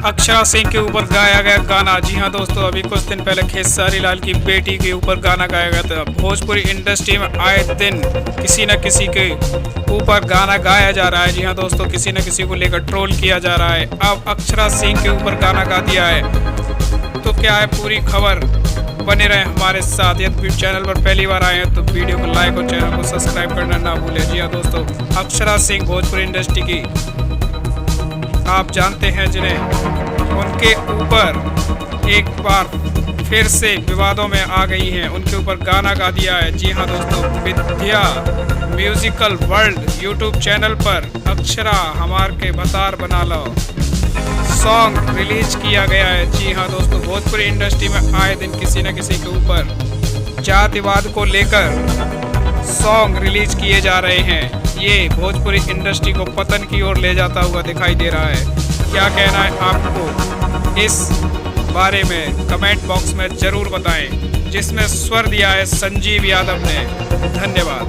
अक्षरा सिंह के ऊपर गाया गया गाना। जी हाँ दोस्तों, अभी कुछ दिन पहले खेसारी लाल की बेटी के ऊपर गाना गाया गया था। भोजपुरी इंडस्ट्री में आए दिन किसी न किसी के ऊपर गाना गाया जा रहा है। जी हाँ दोस्तों, किसी न किसी को लेकर ट्रोल किया जा रहा है। अब अक्षरा सिंह के ऊपर गाना गा दिया है। तो क्या है पूरी खबर, बने रहे हमारे साथ। यदि चैनल पर पहली बार आए हैं तो वीडियो को लाइक और चैनल को सब्सक्राइब करना ना भूलें। जी हाँ दोस्तों, अक्षरा सिंह भोजपुरी इंडस्ट्री की आप जानते हैं जिन्हें, उनके ऊपर एक बार फिर से विवादों में आ गई हैं। उनके ऊपर गाना गा दिया है। जी हाँ दोस्तों, विद्या म्यूजिकल वर्ल्ड यूट्यूब चैनल पर अक्षरा हमार के भतार बना लो सॉन्ग रिलीज किया गया है। जी हाँ दोस्तों, भोजपुरी इंडस्ट्री में आए दिन किसी न किसी के ऊपर जातिवाद को लेकर सॉन्ग रिलीज किए जा रहे हैं। ये भोजपुरी इंडस्ट्री को पतन की ओर ले जाता हुआ दिखाई दे रहा है। क्या कहना है आपको इस बारे में कमेंट बॉक्स में ज़रूर बताएं, जिसमें स्वर दिया है संजीव यादव ने। धन्यवाद।